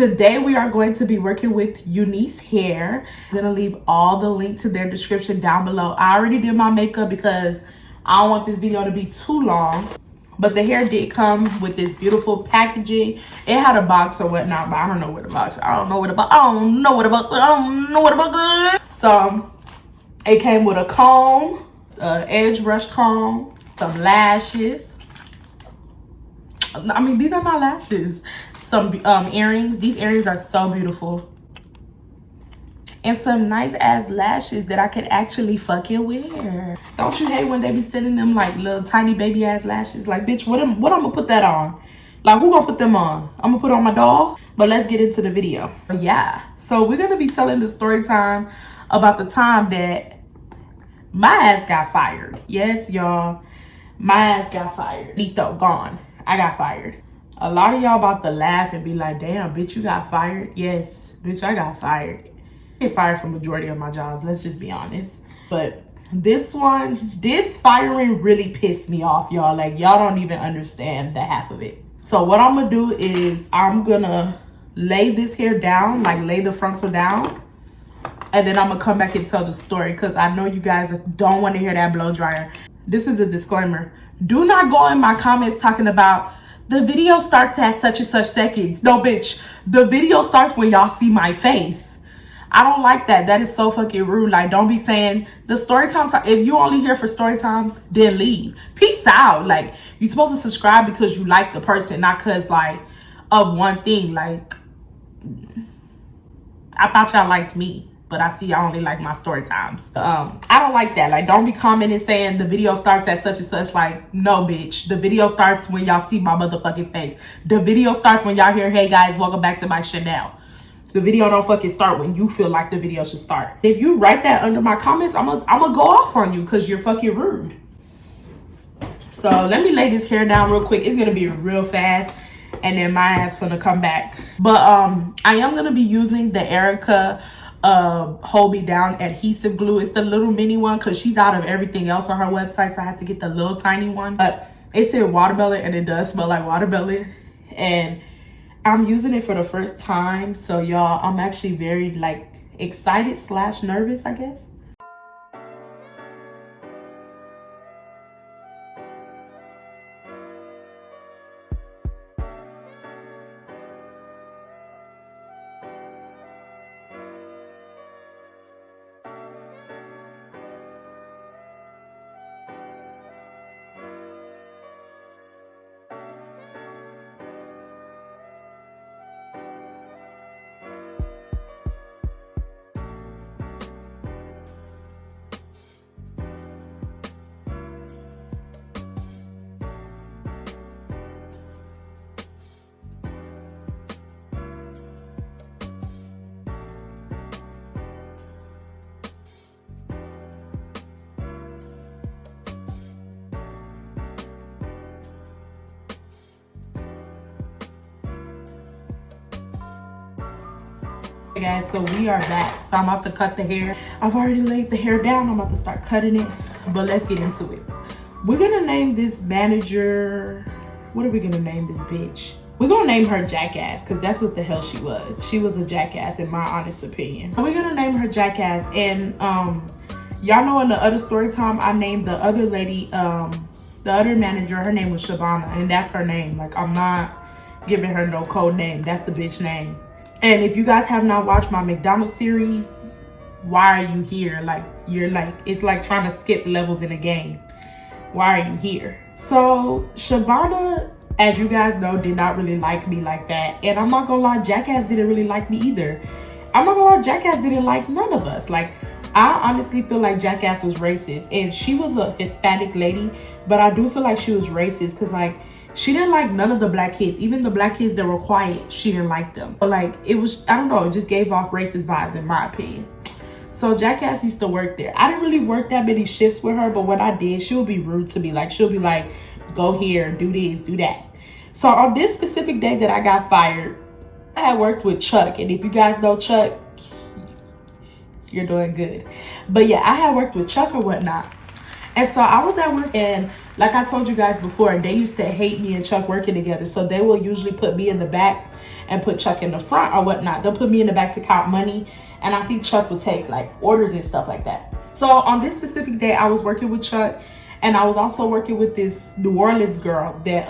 Today we are going to be working with Unice hair. I'm gonna leave all the links to their description down below. I already did my makeup because I don't want this video to be too long. But the hair did come with this beautiful packaging. It had a box or whatnot, but I don't know where the box. I don't know what about. So it came with a comb, edge brush comb, some lashes. I mean, these are not lashes. Some earrings. These earrings are so beautiful. And some nice ass lashes that I could actually fucking wear. Don't you hate when they be sending them like little tiny baby ass lashes? Like, bitch, what I'm gonna put that on? Like, who gonna put them on? I'm gonna put on my doll. But let's get into the video. Yeah, so we're gonna be telling the story time about the time that my ass got fired. Yes, y'all, my ass got fired. Lito, gone. I got fired. A lot of y'all about to laugh and be like, damn, bitch, you got fired. Yes, bitch, I got fired. I get fired from majority of my jobs, let's just be honest. But this firing really pissed me off, y'all. Like, y'all don't even understand the half of it. So what I'm gonna do is I'm gonna lay this hair down, like lay the frontal down, and then I'm gonna come back and tell the story because I know you guys don't want to hear that blow dryer. This is a disclaimer. Do not go in my comments talking about the video starts at such and such seconds. No, bitch. The video starts when y'all see my face. I don't like that. That is so fucking rude. Like, don't be saying the story times. If you only here for story times, then leave. Peace out. Like, you're supposed to subscribe because you like the person, not because, like, of one thing. Like, I thought y'all liked me, but I see y'all only like my story times. I don't like that. Like, don't be commenting saying the video starts at such and such. Like, no, bitch. The video starts when y'all see my motherfucking face. The video starts when y'all hear, hey guys, welcome back to my Chanel. The video don't fucking start when you feel like the video should start. If you write that under my comments, I'm gonna go off on you because you're fucking rude. So let me lay this hair down real quick. It's gonna be real fast, and then my ass gonna come back. But I am gonna be using the Erica hold me down adhesive glue. It's the little mini one because she's out of everything else on her website, so I had to get the little tiny one. But it said watermelon, and it does smell like watermelon, and I'm using it for the first time. So y'all, I'm actually very like excited / nervous, I guess. Hey guys, so we are back. So I'm about to cut the hair. I've already laid the hair down. I'm about to start cutting it, but let's get into it. We're gonna name this manager, what are we gonna name this bitch? We're gonna name her Jackass because that's what the hell she was. She was a jackass in my honest opinion. We're gonna name her Jackass. And y'all know in the other story time I named the other lady, the other manager, her name was Shabana, and that's her name. Like, I'm not giving her no code name. That's the bitch name. And if you guys have not watched my McDonald's series, why are you here? Like, you're like, it's like trying to skip levels in a game. Why are you here? So Shabana, as you guys know, did not really like me like that. And I'm not gonna lie, Jackass didn't really like me either. I'm not gonna lie, Jackass didn't like none of us. Like, I honestly feel like Jackass was racist. And she was a Hispanic lady, but I do feel like she was racist because, like, she didn't like none of the black kids. Even the black kids that were quiet, she didn't like them. But like, it was, I don't know, it just gave off racist vibes in my opinion. So Jackass used to work there. I didn't really work that many shifts with her, but when I did, she would be rude to me. Like, she'll be like, go here, do this, do that. So on this specific day that I got fired, I had worked with Chuck. And if you guys know Chuck, you're doing good. But yeah, I had worked with Chuck or whatnot. And so I was at work, and like I told you guys before, they used to hate me and Chuck working together. So they will usually put me in the back and put Chuck in the front or whatnot. They'll put me in the back to count money, and I think Chuck would take like orders and stuff like that. So on this specific day, I was working with Chuck, and I was also working with this New Orleans girl that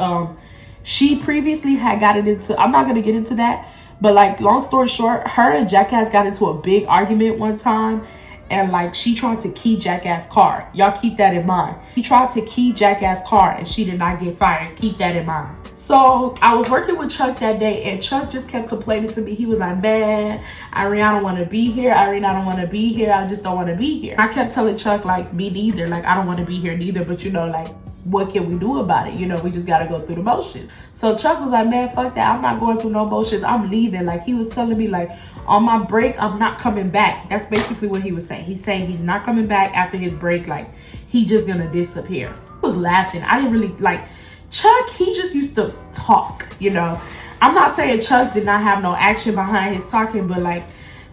she previously had gotten into. I'm not gonna get into that, but like long story short, her and Jackass got into a big argument one time. And like she tried to key Jackass car. Y'all keep that in mind. She tried to key Jackass car and she did not get fired. Keep that in mind. So I was working with Chuck that day, and Chuck just kept complaining to me. He was like, man, Irene, I don't want to be here. Irene, I don't want to be here. I just don't want to be here. I kept telling Chuck, like, me neither. Like, I don't want to be here neither. But, you know, like, what can we do about it? You know, we just got to go through the motions. So Chuck was like, man, fuck that. I'm not going through no motions. I'm leaving. Like, he was telling me, like, on my break, I'm not coming back. That's basically what he was saying. He's saying he's not coming back after his break. Like, he just going to disappear. I was laughing. I didn't really, like, Chuck, he just used to talk, you know. I'm not saying Chuck did not have no action behind his talking, but, like,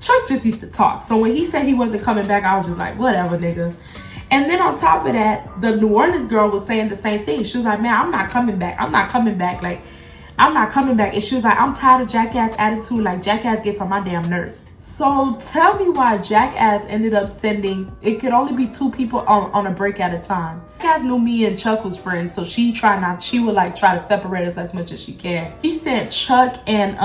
Chuck just used to talk. So when he said he wasn't coming back, I was just like, whatever, nigga. And then on top of that, the New Orleans girl was saying the same thing. She was like, man, I'm not coming back. I'm not coming back. Like, I'm not coming back. And she was like, I'm tired of Jackass attitude. Like, Jackass gets on my damn nerves. So tell me why Jackass ended up sending, it could only be 2 people on a break at a time. Jackass knew me and Chuck was friends, so she would like try to separate us as much as she can. She sent Chuck and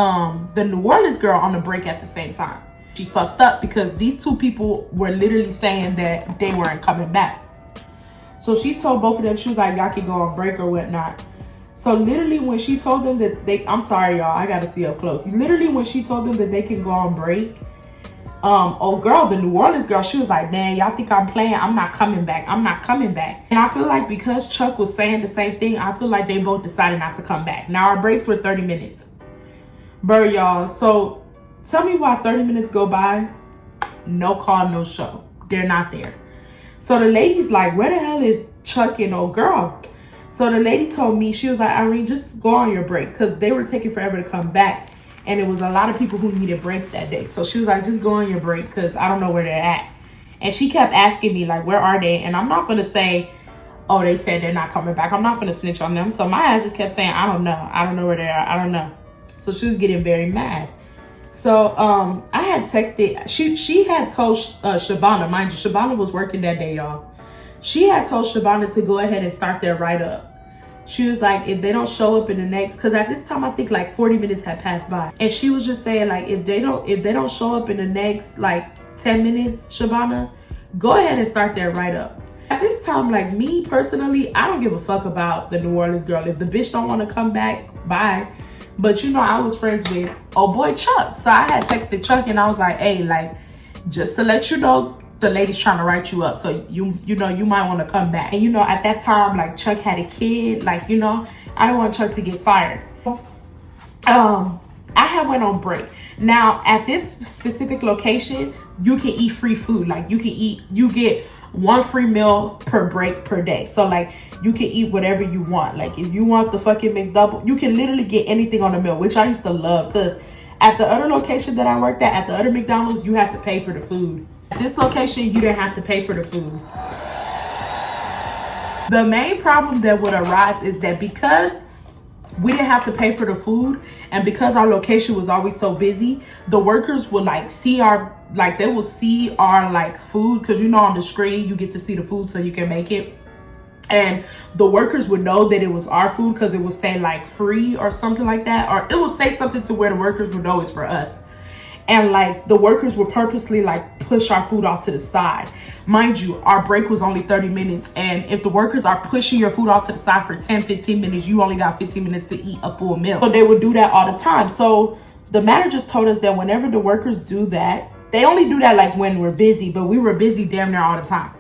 the New Orleans girl on the break at the same time. She fucked up because these 2 people were literally saying that they weren't coming back. So she told both of them, she was like, y'all can go on break or whatnot. So literally when she told them that I'm sorry y'all, I gotta see up close. Literally when she told them that they can go on break, oh girl, the New Orleans girl, she was like, man, y'all think I'm playing? I'm not coming back. I'm not coming back. And I feel like because Chuck was saying the same thing, I feel like they both decided not to come back. Now our breaks were 30 minutes. Bro, y'all, so tell me why 30 minutes go by, no call, no show. They're not there. So the lady's like, where the hell is Chuck and old girl? So the lady told me, she was like, Irene, just go on your break, because they were taking forever to come back. And it was a lot of people who needed breaks that day. So she was like, just go on your break, because I don't know where they're at. And she kept asking me, like, where are they? And I'm not going to say, oh, they said they're not coming back. I'm not going to snitch on them. So my ass just kept saying, I don't know. I don't know where they are. I don't know. So she was getting very mad. So I had texted, she had told Shabana, mind you, Shabana was working that day, y'all. She had told Shabana to go ahead and start their write-up. She was like, if they don't show up in the next, because at this time I think like 40 minutes had passed by, and she was just saying like, if they don't show up in the next like 10 minutes, Shabana, go ahead and start their write-up. At this time, like me personally, I don't give a fuck about the New Orleans girl. If the bitch don't want to come back, bye. But you know, I was friends with oh boy Chuck, so I had texted Chuck and I was like, hey, like, just to let you know, the lady's trying to write you up, so you know you might want to come back. And you know, at that time, like Chuck had a kid, like, you know, I don't want Chuck to get fired. I had went on break. Now at this specific location, you can eat free food. Like you get 1 free meal per break per day. So like you can eat whatever you want. Like if you want the fucking McDouble, you can literally get anything on the meal, which I used to love, because at the other location that I worked at the other McDonald's, you had to pay for the food. At this location, you didn't have to pay for the food. The main problem that would arise is that because we didn't have to pay for the food, and because our location was always so busy, the workers would like see our, like they will see our like food, because you know on the screen you get to see the food so you can make it. And the workers would know that it was our food because it would say like free or something like that, or it would say something to where the workers would know it's for us. And like the workers would purposely like push our food off to the side. Mind you, our break was only 30 minutes. And if the workers are pushing your food off to the side for 10, 15 minutes, you only got 15 minutes to eat a full meal. So they would do that all the time. So the managers told us that whenever the workers do that, they only do that like when we're busy, but we were busy damn near all the time.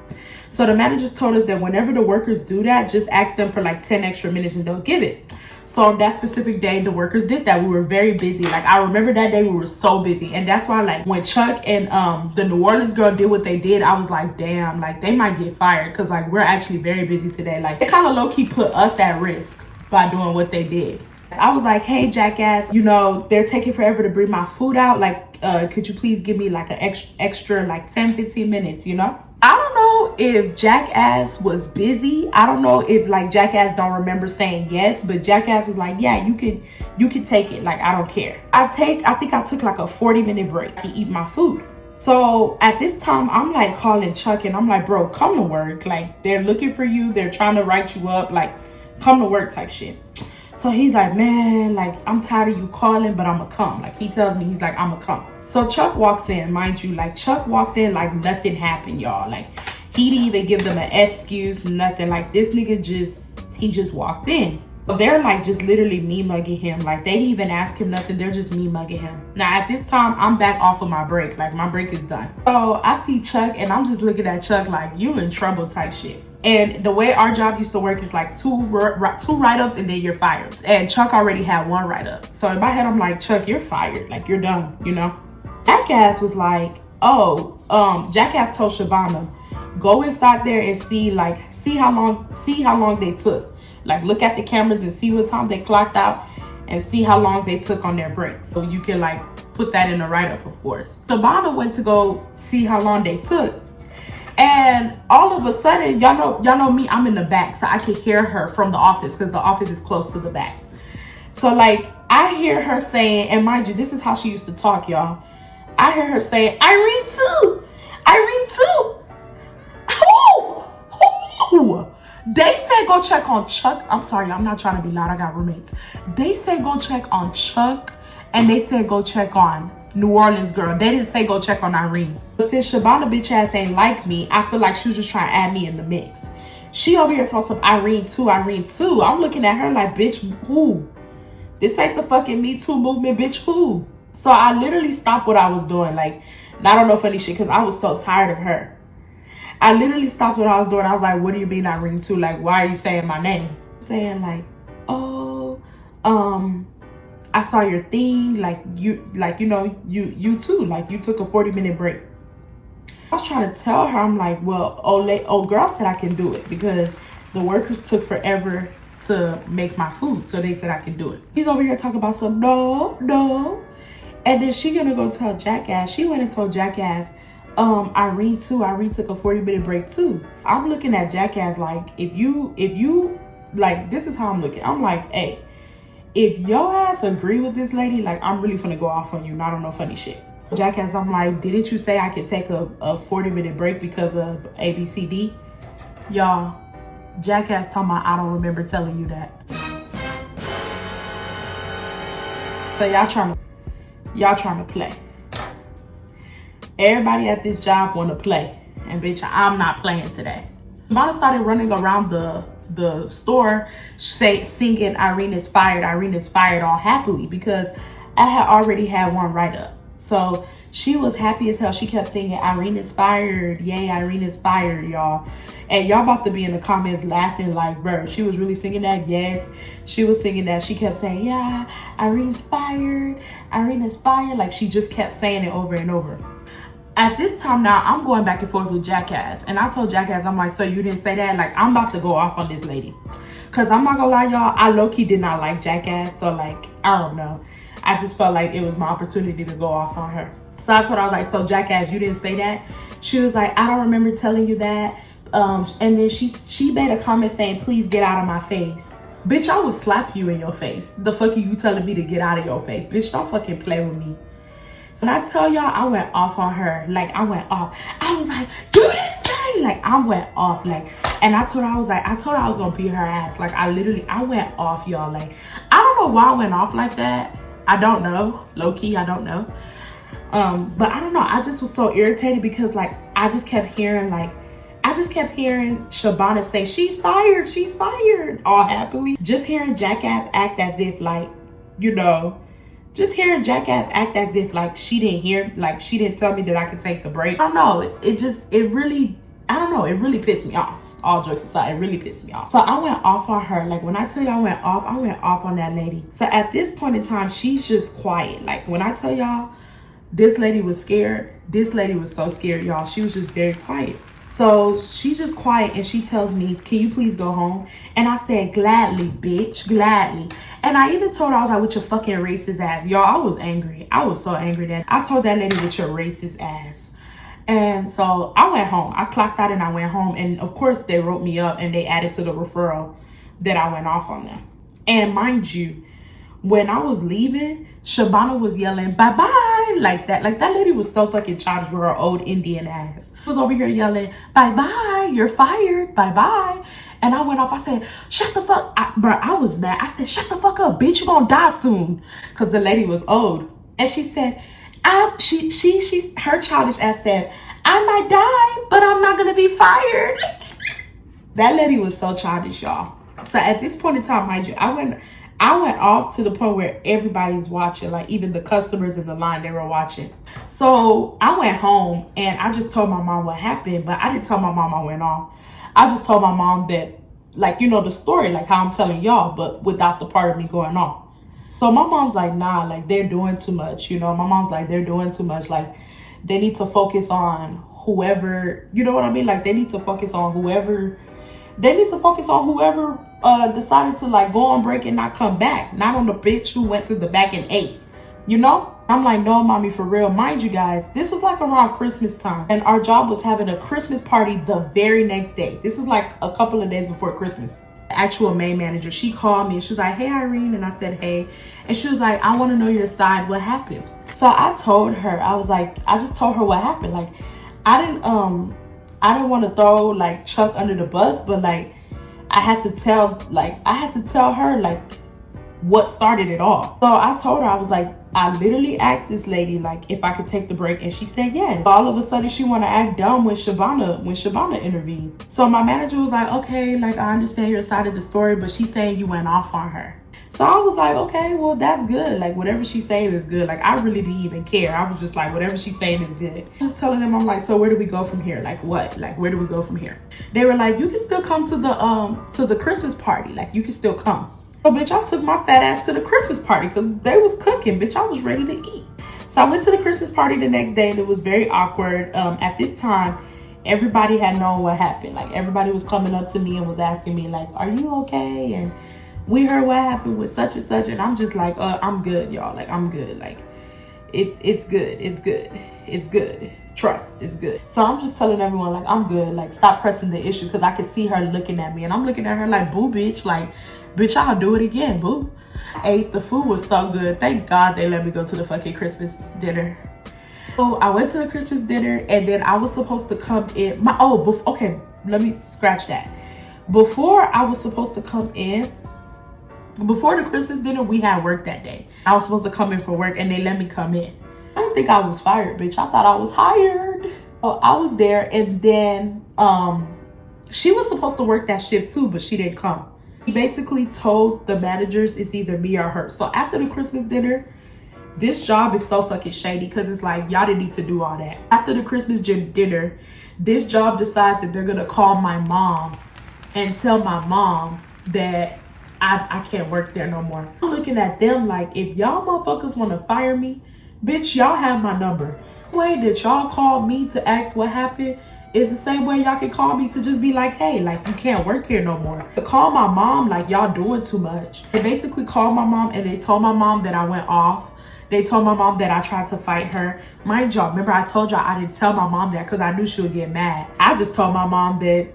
So the managers told us that whenever the workers do that, just ask them for like 10 extra minutes and they'll give it. So on that specific day, the workers did that. We were very busy. Like I remember that day we were so busy. And that's why like when Chuck and the New Orleans girl did what they did, I was like, damn, like they might get fired, because like we're actually very busy today. Like they kind of low-key put us at risk by doing what they did. I was like, hey Jackass, you know, they're taking forever to bring my food out. Like could you please give me like an extra like 10-15 minutes, you know? I don't know if Jackass was busy. I don't know if like Jackass don't remember saying yes, but Jackass was like, yeah, you could take it. Like, I don't care. I think I took like a 40-minute break to eat my food. So at this time, I'm like calling Chuck and I'm like, bro, come to work. Like, they're looking for you. They're trying to write you up. Like, come to work type shit. So he's like, man, like, I'm tired of you calling, but I'm gonna come. Like, he tells me, he's like, I'm gonna come. So Chuck walks in, mind you, like, Chuck walked in like nothing happened, y'all. Like, he didn't even give them an excuse, nothing. Like, this nigga he just walked in. So they're like just literally me mugging him. Like, they didn't even ask him nothing. They're just me mugging him. Now, at this time, I'm back off of my break. Like, my break is done. So I see Chuck and I'm just looking at Chuck like, you in trouble type shit. And the way our job used to work is like two write-ups and then you're fired. And Chuck already had one write-up. So in my head, I'm like, Chuck, you're fired. Like, you're done, you know? Jackass was like, Jackass told Shabana, go inside there and see how long they took. Like, look at the cameras and see what time they clocked out and see how long they took on their breaks. So you can like put that in the write-up, of course. Shabana went to go see how long they took. And all of a sudden, y'all know me, I'm in the back, so I could hear her from the office because the office is close to the back. So like, I hear her saying, and mind you, this is how she used to talk, y'all. I hear her saying, Irene too. Who? They said go check on Chuck. I'm sorry, I'm not trying to be loud. I got roommates. They said go check on Chuck, and they said go check on New Orleans girl. They didn't say go check on Irene. But since Shabana bitch ass ain't like me, I feel like she was just trying to add me in the mix. She over here talking some Irene too. I'm looking at her like, bitch, who? This ain't the fucking Me Too movement, bitch, who? So I literally stopped what I was doing. Like, I don't know funny shit, because I was so tired of her. I literally stopped what I was doing. I was like, what do you mean Irene too? Like, why are you saying my name? Saying like, oh, I saw your thing, you too, like you took a 40-minute break. I was trying to tell her, I'm like, well, old girl said I can do it because the workers took forever to make my food, so they said I can do it. He's over here talking about some no, and then she gonna go tell Jackass. She went and told Jackass, Irene took a 40-minute break too. I'm looking at Jackass like, if you like, this is how I'm looking. I'm like, hey, if your ass agree with this lady, like, I'm really finna go off on you, not on no funny shit. Jackass, I'm like, didn't you say I could take a 40-minute break because of ABCD? Y'all, Jackass talking about, I don't remember telling you that. So y'all trying to play. Everybody at this job want to play, and bitch, I'm not playing today. Mama started running around the store singing Irene is fired all happily because I had already had one write-up. So she was happy as hell. She kept singing Irene is fired, yay, Irene is fired, y'all. And y'all about to be in the comments laughing like, bro, she was really singing that? Yes, she was singing that. She kept saying, yeah, Irene's fired, Irene is fired. Like, she just kept saying it over and over. At this time now, I'm going back and forth with Jackass. And I told Jackass, I'm like, so you didn't say that? Like, I'm about to go off on this lady. Because I'm not going to lie, y'all, I low-key did not like Jackass. So, like, I don't know. I just felt like it was my opportunity to go off on her. So I told her, I was like, so Jackass, you didn't say that? She was like, I don't remember telling you that. And then she made a comment saying, please get out of my face. Bitch, I would slap you in your face. The fuck are you telling me to get out of your face? Bitch, don't fucking play with me. So when I tell y'all, I went off on her. Like, I went off. I was like, you didn't say. Like, I went off. Like, and I told her, I was going to beat her ass. Like, I went off, y'all. Like, I don't know why I went off like that. I don't know. Low-key, I don't know. But I don't know. I just was so irritated because, like, I just kept hearing Shabana say, she's fired, all happily. Just hearing Jackass act as if, like, you know, just hearing Jackass act as if, like, she didn't hear, like, she didn't tell me that I could take the break. I don't know. It really pissed me off. All jokes aside, it really pissed me off. So I went off on her. Like, when I tell you I went off on that lady. So at this point in time, she's just quiet. Like, when I tell y'all, this lady was scared. This lady was so scared, y'all. She was just very quiet. So she's just quiet and she tells me, can you please go home? And I said, gladly, bitch, gladly. And I even told her, I was like, with your fucking racist ass. Y'all, I was angry. I was so angry that I told that lady with your racist ass. And so I went home. I clocked out and I went home. And of course, they wrote me up and they added to the referral that I went off on them. And mind you, when I was leaving, Shabana was yelling, bye-bye, like that. Like, that lady was so fucking childish with her old Indian ass. She was over here yelling, bye-bye, you're fired, bye-bye. And I went off, I said, shut the fuck up. Bro, I was mad. I said, shut the fuck up, bitch, you're gonna die soon. Because the lady was old. And she said, her childish ass said, I might die, but I'm not gonna be fired. That lady was so childish, y'all. So at this point in time, mind you, I went off to the point where everybody's watching, like even the customers in the line, they were watching. So I went home and I just told my mom what happened, but I didn't tell my mom I went off. I just told my mom that, like, you know, the story, like how I'm telling y'all, but without the part of me going off. So my mom's like, nah, like they're doing too much. You know, my mom's like, they're doing too much. Like they need to focus on whoever, you know what I mean? Like they need to focus on whoever decided to like go on break and not come back. Not on the bitch who went to the back and ate, you know? I'm like, no, mommy, for real. Mind you guys, this was like around Christmas time. And our job was having a Christmas party the very next day. This was like a couple of days before Christmas. The actual main manager, she called me and she was like, hey, Irene. And I said, hey. And she was like, I want to know your side. What happened? So I told her, I just told her what happened. Like, I didn't want to throw like Chuck under the bus, but like, I had to tell her like what started it all. So I told her, I was like, I literally asked this lady like if I could take the break, and she said yes. All of a sudden she want to act dumb when Shabana intervened. So my manager was like, okay, like I understand your side of the story, but she's saying you went off on her. So I was like, okay, well, that's good. Like whatever she's saying is good. Like I really didn't even care. I was just like, whatever she's saying is good. I was telling them, I'm like, so where do we go from here? Like what? Like where do we go from here? They were like, you can still come to the Christmas party. Like you can still come. So bitch, I took my fat ass to the Christmas party because they was cooking. Bitch, I was ready to eat. So I went to the Christmas party the next day and it was very awkward. At this time, everybody had known what happened. Like everybody was coming up to me and was asking me like, are you okay? And we heard what happened with such and such. And I'm just like, I'm good, y'all. Like I'm good. Like it's good. It's good. It's good. Trust, it's good. So I'm just telling everyone like, I'm good. Like stop pressing the issue, because I could see her looking at me and I'm looking at her like, boo, bitch. Like, bitch, I'll do it again, boo. Ate. The food was so good. Thank God they let me go to the fucking Christmas dinner. So I went to the Christmas dinner and then I was supposed to come in. Okay, let me scratch that. Before I was supposed to come in, before the Christmas dinner, we had work that day. I was supposed to come in for work and they let me come in. I didn't think I was fired, bitch. I thought I was hired. So I was there and then she was supposed to work that shift too, but she didn't come. He basically told the managers it's either me or her. So after the Christmas dinner, this job is so fucking shady because it's like, y'all didn't need to do all that. After the Christmas dinner, this job decides that they're going to call my mom and tell my mom that I can't work there no more. I'm looking at them like, if y'all motherfuckers want to fire me, bitch, y'all have my number. The way that y'all called me to ask what happened is the same way y'all can call me to just be like, hey, like you can't work here no more. To call my mom like y'all doing too much. They basically called my mom and they told my mom that I went off. They told my mom that I tried to fight her. Mind y'all, remember I told y'all I didn't tell my mom that because I knew she would get mad. I just told my mom that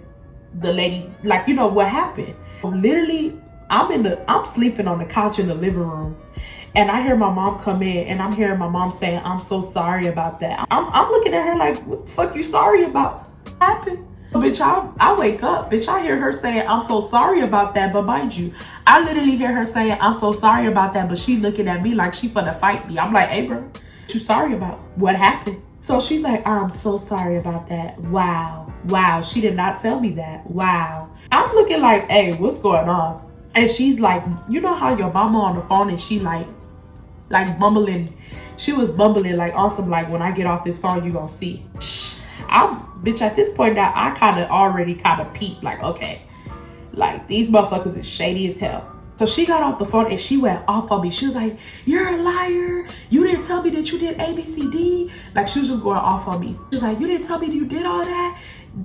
the lady, like, you know what happened. Literally, I'm sleeping on the couch in the living room. And I hear my mom come in and I'm hearing my mom saying, I'm so sorry about that. I'm looking at her like, what the fuck you sorry about? What happened? Bitch, I wake up. Bitch, I hear her saying, I'm so sorry about that. But mind you, I literally hear her saying, I'm so sorry about that. But she looking at me like she finna fight me. I'm like, hey, bro, what you sorry about? What happened? So she's like, I'm so sorry about that. Wow. Wow. She did not tell me that. Wow. I'm looking like, hey, what's going on? And she's like, you know how your mama on the phone and she like mumbling. She was mumbling like awesome. Like when I get off this phone, you gonna see. Bitch, at this point now, I already peeped like, okay, like these motherfuckers is shady as hell. So she got off the phone and she went off on me. She was like, you're a liar. You didn't tell me that you did ABCD. Like she was just going off on me. She was like, you didn't tell me that you did all that.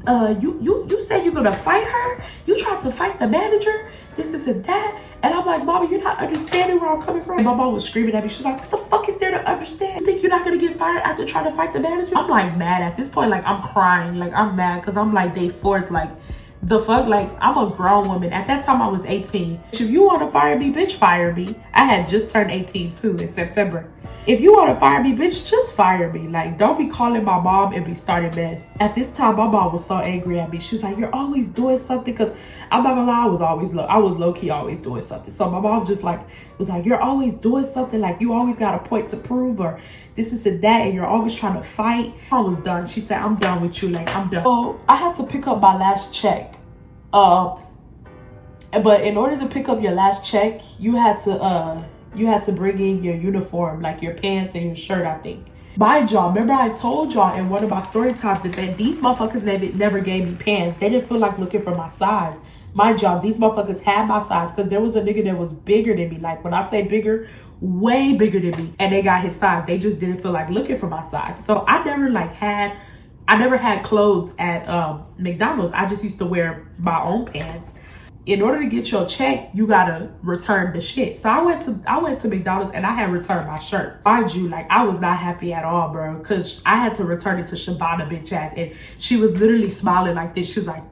You say you're gonna fight her? You tried to fight the manager? This and that. And I'm like, Mama, you're not understanding where I'm coming from. And my mom was screaming at me. She's like, what the fuck is there to understand? You think you're not gonna get fired after trying to fight the manager? I'm like mad at this point. Like, I'm crying. Like, I'm mad because I'm like, day 4 is like, the fuck? Like, I'm a grown woman. At that time, I was 18. If you want to fire me, bitch, fire me. I had just turned 18 too in September. If you want to fire me, bitch, just fire me. Like, don't be calling my mom and be starting mess. At this time, my mom was so angry at me. She was like, you're always doing something. Because I'm not gonna lie, I was low-key always doing something. So my mom just like, was like, you're always doing something. Like, you always got a point to prove, or this and that. And you're always trying to fight. I was done. She said, I'm done with you. Like, I'm done. So I had to pick up my last check. But in order to pick up your last check, you had to bring in your uniform, like your pants and your shirt, I think. Mind y'all, remember I told y'all in one of my story times that these motherfuckers never gave me pants. They didn't feel like looking for my size. Mind y'all, these motherfuckers had my size because there was a nigga that was bigger than me. Like, when I say bigger, way bigger than me. And they got his size. They just didn't feel like looking for my size. So I never had clothes at McDonald's. I just used to wear my own pants. In order to get your check, you gotta return the shit. So I went to McDonald's and I had returned my shirt. Mind you, like, I was not happy at all, bro, because I had to return it to Shabana, bitch ass, and she was literally smiling like this. She was like,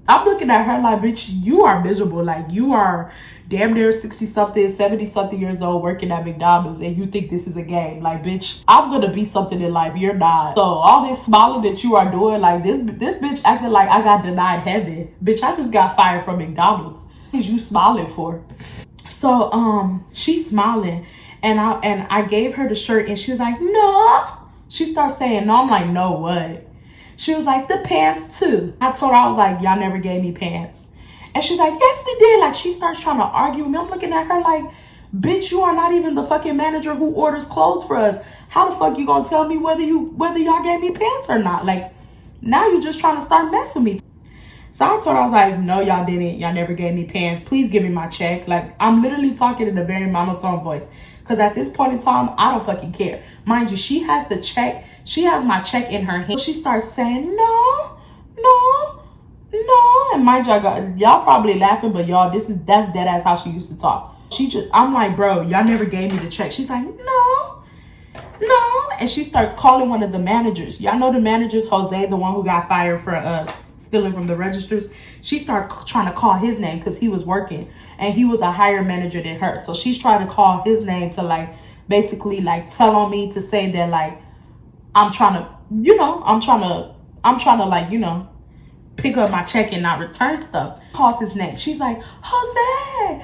I'm looking at her like, bitch, you are miserable. Like, you are damn near 60-something, 70-something years old working at McDonald's and you think this is a game. Like, bitch, I'm gonna be something in life. You're not. So all this smiling that you are doing, like, this bitch acting like I got denied heaven. Bitch, I just got fired from McDonald's. What is you smiling for? So she's smiling and I gave her the shirt and she was like, no. She starts saying no. I'm like, no, what? She was like, the pants too. I told her, I was like, y'all never gave me pants. And she's like, yes, we did. Like, she starts trying to argue with me. I'm looking at her like, bitch, you are not even the fucking manager who orders clothes for us. How the fuck you gonna tell me whether y'all gave me pants or not? Like, now you just trying to start messing with me. So I told her, I was like, no, y'all didn't. Y'all never gave me pants. Please give me my check. Like, I'm literally talking in a very monotone voice. Because at this point in time, I don't fucking care. Mind you, she has the check. She has my check in her hand. She starts saying, no. And mind you, y'all probably laughing, but y'all, that's dead ass how she used to talk. I'm like, bro, y'all never gave me the check. She's like, no. And she starts calling one of the managers. Y'all know the managers, Jose, the one who got fired for stealing from the registers. She starts trying to call his name because he was working and he was a higher manager than her. So she's trying to call his name to, like, basically, like, tell on me, to say that, like, I'm trying to like, you know, pick up my check and not return stuff. Calls his name. She's like, Jose,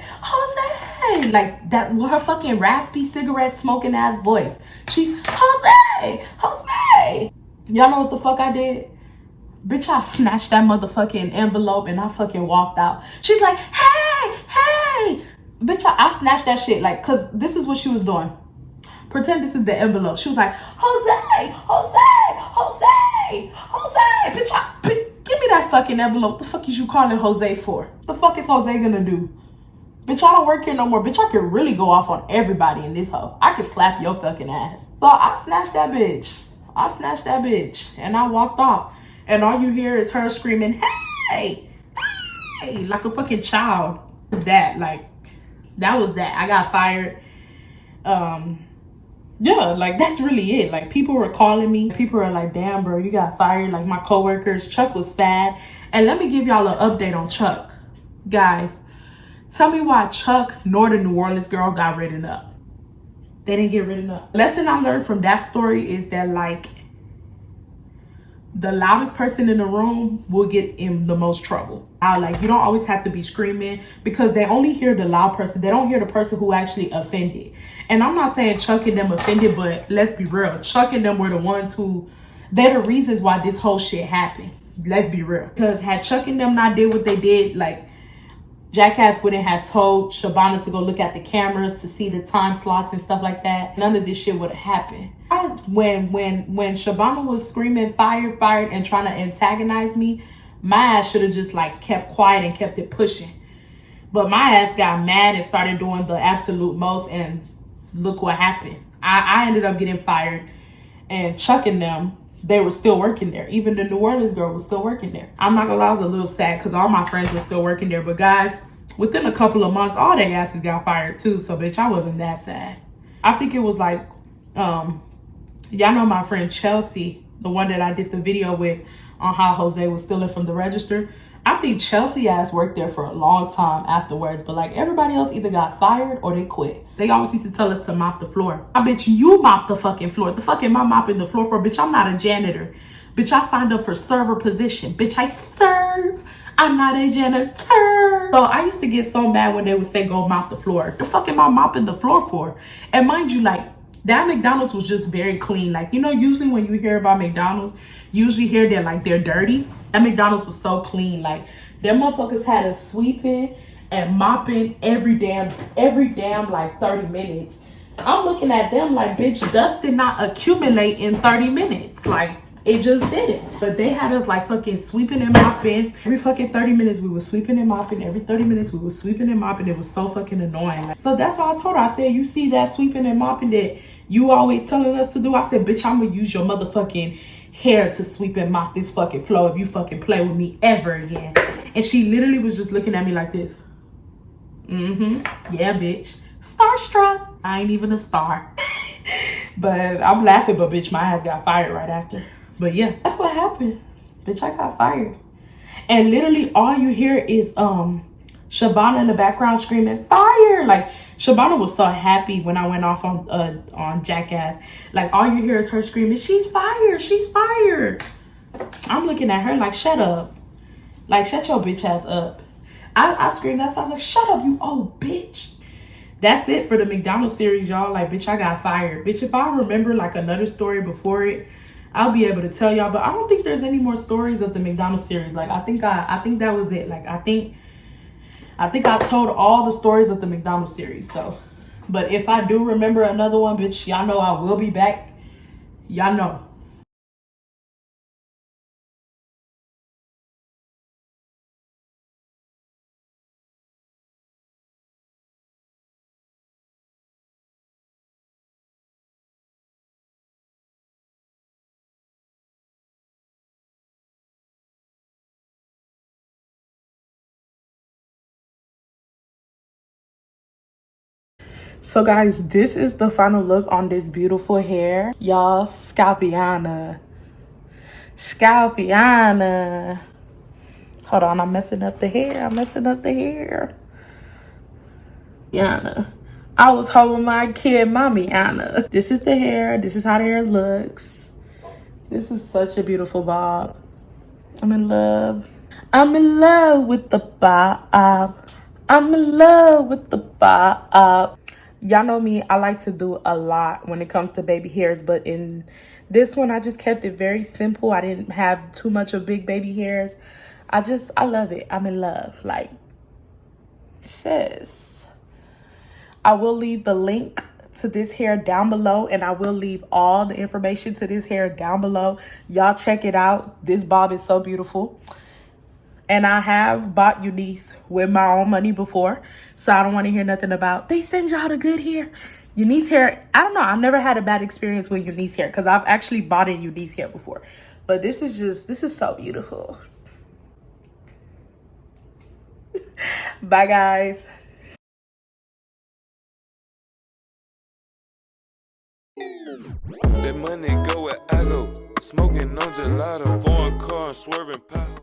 like that with her fucking raspy cigarette smoking ass voice. She's Jose. Y'all know what the fuck I did? Bitch, I snatched that motherfucking envelope and I fucking walked out. She's like, hey. Bitch, I snatched that shit, like, cause this is what she was doing. Pretend this is the envelope. She was like, Jose. Bitch, give me that fucking envelope. The fuck is you calling Jose for? The fuck is Jose gonna do? Bitch, I don't work here no more. Bitch, I could really go off on everybody in this hoe. I could slap your fucking ass. So I snatched that bitch. And I walked off. And all you hear is her screaming, hey, like a fucking child. That was that. I got fired. Yeah, like, that's really it. Like, people were calling me. People were like, damn, bro, you got fired. Like, my coworkers. Chuck was sad. And let me give y'all an update on Chuck. Guys, tell me why Chuck nor the New Orleans girl got written up. They didn't get written up. Lesson I learned from that story is that, like, the loudest person in the room will get in the most trouble. Like, you don't always have to be screaming because they only hear the loud person. They don't hear the person who actually offended. And I'm not saying Chuck and them offended, but let's be real. Chuck and them were the ones who, they're the reasons why this whole shit happened. Let's be real. Because had Chuck and them not did what they did, like, Jackass wouldn't have told Shabana to go look at the cameras to see the time slots and stuff like that. None of this shit would have happened. When Shabana was screaming fired and trying to antagonize me, my ass should have just, like, kept quiet and kept it pushing. But my ass got mad and started doing the absolute most, and look what happened. I ended up getting fired, and Chuck and them they were still working there. Even the New Orleans girl was still working there. I'm not gonna lie, I was a little sad because all my friends were still working there. But guys, within a couple of months, all their asses got fired too. So bitch, I wasn't that sad. I think it was like, y'all know my friend Chelsea, the one that I did the video with on how Jose was stealing from the register. I think Chelsea ass worked there for a long time afterwards, but like everybody else either got fired or they quit. They always used to tell us to mop the floor. I bet you mop the fucking floor. The fuck am I mopping the floor for? Bitch, I'm not a janitor. Bitch, I signed up for server position. Bitch, I serve. I'm not a janitor. So I used to get so mad when they would say go mop the floor. The fuck am I mopping the floor for? And mind you, like, that McDonald's was just very clean. Like, you know, usually when you hear about McDonald's, you usually hear that like they're dirty. That McDonald's was so clean. Like, them motherfuckers had us sweeping and mopping every damn like 30 minutes. I'm looking at them like, bitch, dust did not accumulate in 30 minutes. Like, it just didn't. But they had us like fucking sweeping and mopping. Every fucking 30 minutes we were sweeping and mopping. Every 30 minutes we were sweeping and mopping. It was so fucking annoying. So that's why I told her, I said, you see that sweeping and mopping that you always telling us to do? I said, bitch, I'm gonna use your motherfucking hair to sweep and mop this fucking floor if you fucking play with me ever again. And she literally was just looking at me like this. Yeah, bitch. Starstruck. I ain't even a star. But I'm laughing, but bitch, my ass got fired right after. But yeah, that's what happened. Bitch, I got fired. And literally all you hear is Shabana in the background screaming, fire! Like, Shabana was so happy when I went off on Jackass. Like, all you hear is her screaming, she's fired, she's fired. I'm looking at her like, shut up. Like, shut your bitch ass up. I screamed that, so I was like, shut up, you old bitch. That's it for the McDonald's series, y'all. Like, bitch, I got fired. Bitch, if I remember like another story before it, I'll be able to tell y'all. But I don't think there's any more stories of the McDonald's series. Like, I think that was it. Like, I think I told all the stories of the McDonald's series. So, but if I do remember another one, bitch, y'all know I will be back. Y'all know. So guys, this is the final look on this beautiful hair. Y'all, Scalpiana. Scalpiana. Hold on, I'm messing up the hair. Yana. I was holding my kid, mommy Anna. This is the hair. This is how the hair looks. This is such a beautiful bob. I'm in love. I'm in love with the bob. I'm in love with the bob. Y'all know me, I like to do a lot when it comes to baby hairs, but in this one, I just kept it very simple. I didn't have too much of big baby hairs. I love it. I'm in love. Like, sis. I will leave the link to this hair down below, and I will leave all the information to this hair down below. Y'all check it out. This bob is so beautiful. And I have bought Unice with my own money before. So I don't want to hear nothing about, they send y'all the good hair. Unice hair, I don't know. I've never had a bad experience with Unice hair because I've actually bought in Unice hair before. But this is so beautiful. Bye, guys. That money go where I go. Smoking on gelato. Foreign car, swerving pop.